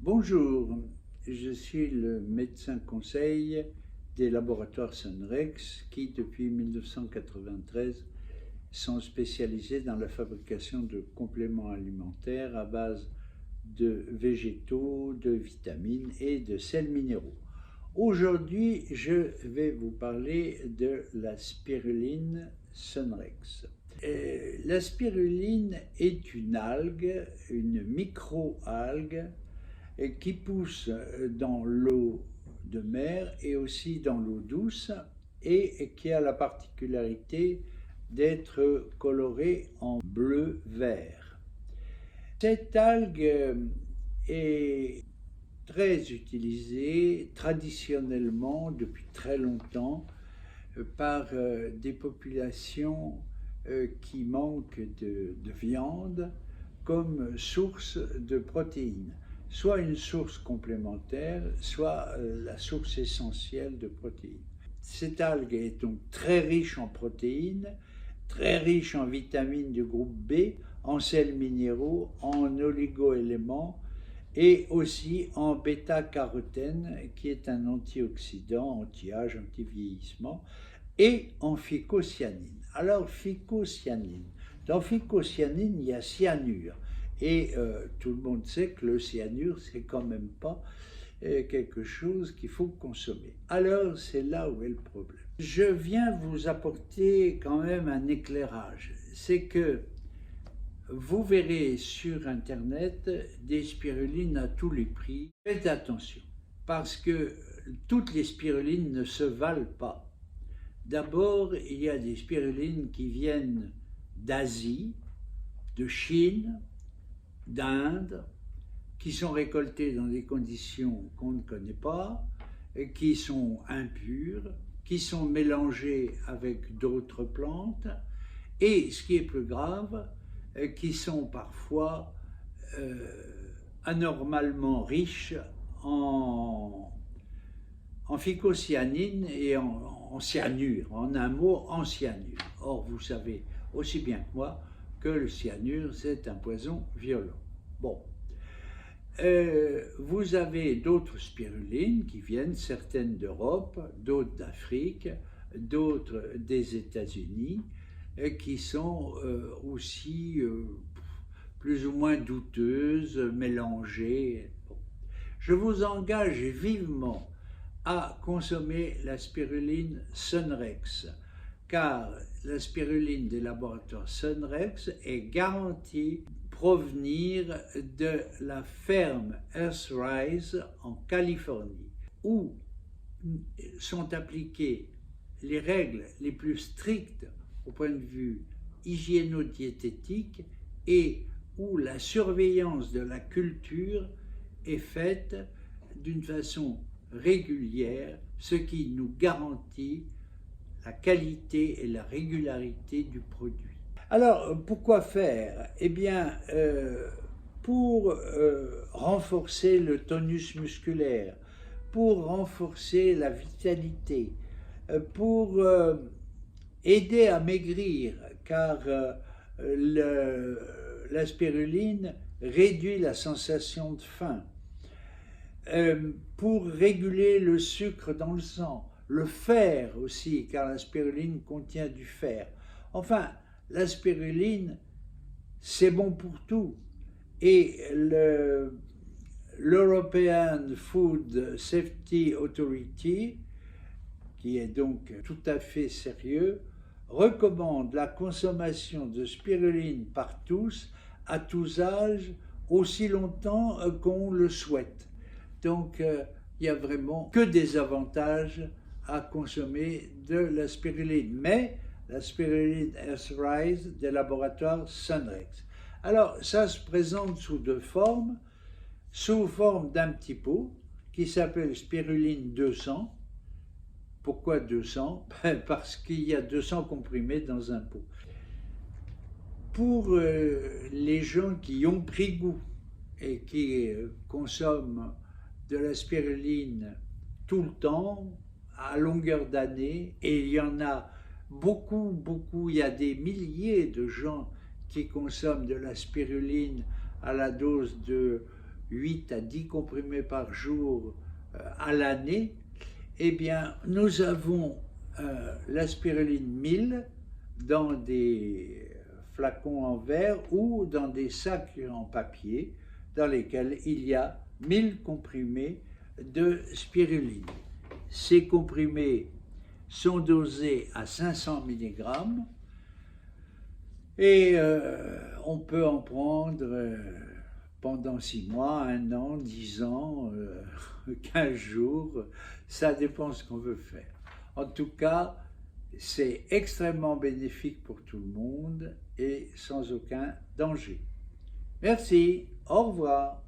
Bonjour, je suis le médecin conseil des laboratoires Sunrex qui, depuis 1993, sont spécialisés dans la fabrication de compléments alimentaires à base de végétaux, de vitamines et de sels minéraux. Aujourd'hui, je vais vous parler de la spiruline Sunrex. La spiruline est une algue, une micro-algue qui pousse dans l'eau de mer et aussi dans l'eau douce et qui a la particularité d'être colorée en bleu-vert. Cette algue est très utilisée traditionnellement depuis très longtemps par des populations qui manquent de viande comme source de protéines, soit une source complémentaire, soit la source essentielle de protéines. Cette algue est donc très riche en protéines, très riche en vitamines du groupe B, en sels minéraux, en oligoéléments et aussi en bêta-carotène qui est un antioxydant, anti-âge, anti-vieillissement, et en phycocyanine. Alors phycocyanine, dans phycocyanine il y a cyanure. Et tout le monde sait que le cyanure, c'est quand même pas quelque chose qu'il faut consommer. Alors, c'est là où est le problème. Je viens vous apporter quand même un éclairage. C'est que vous verrez sur Internet des spirulines à tous les prix. Faites attention, parce que toutes les spirulines ne se valent pas. D'abord, il y a des spirulines qui viennent d'Asie, de Chine, d'Inde, qui sont récoltés dans des conditions qu'on ne connaît pas, et qui sont impures, qui sont mélangés avec d'autres plantes, et ce qui est plus grave, qui sont parfois anormalement riches en phycocyanine et en cyanure, en un mot, en cyanure. Or, vous savez aussi bien que moi que le cyanure, c'est un poison violent. Bon. Vous avez d'autres spirulines qui viennent, certaines d'Europe, d'autres d'Afrique, d'autres des États-Unis, qui sont aussi plus ou moins douteuses, mélangées. Bon. Je vous engage vivement à consommer la spiruline Sunrex, car la spiruline des laboratoires Sunrex est garantie provenir de la ferme Earthrise en Californie, où sont appliquées les règles les plus strictes au point de vue hygiéno-diététique et où la surveillance de la culture est faite d'une façon régulière, ce qui nous garantit la qualité et la régularité du produit. Alors, pourquoi faire? Eh bien, pour renforcer le tonus musculaire, pour renforcer la vitalité, pour aider à maigrir, car la spiruline réduit la sensation de faim, pour réguler le sucre dans le sang, le fer aussi, car la spiruline contient du fer. Enfin, la spiruline, c'est bon pour tout. Et l'European Food Safety Authority, qui est donc tout à fait sérieux, recommande la consommation de spiruline par tous, à tous âges, aussi longtemps qu'on le souhaite. Donc, il n'y a vraiment que des avantages à consommer de la spiruline. Mais la spiruline Earthrise des laboratoires Sunrex. Alors, ça se présente sous deux formes. Sous forme d'un petit pot qui s'appelle spiruline 200. Pourquoi 200? Parce qu'il y a 200 comprimés dans un pot. Pour les gens qui ont pris goût et qui consomment de la spiruline tout le temps, à longueur d'année, et il y en a beaucoup, il y a des milliers de gens qui consomment de la spiruline à la dose de 8 à 10 comprimés par jour à l'année, eh bien, nous avons la spiruline 1000 dans des flacons en verre ou dans des sacs en papier dans lesquels il y a 1000 comprimés de spiruline. Ces comprimés sont dosés à 500 mg et on peut en prendre pendant 6 mois, 1 an, 10 ans, 15 jours, ça dépend de ce qu'on veut faire. En tout cas, c'est extrêmement bénéfique pour tout le monde et sans aucun danger. Merci, au revoir.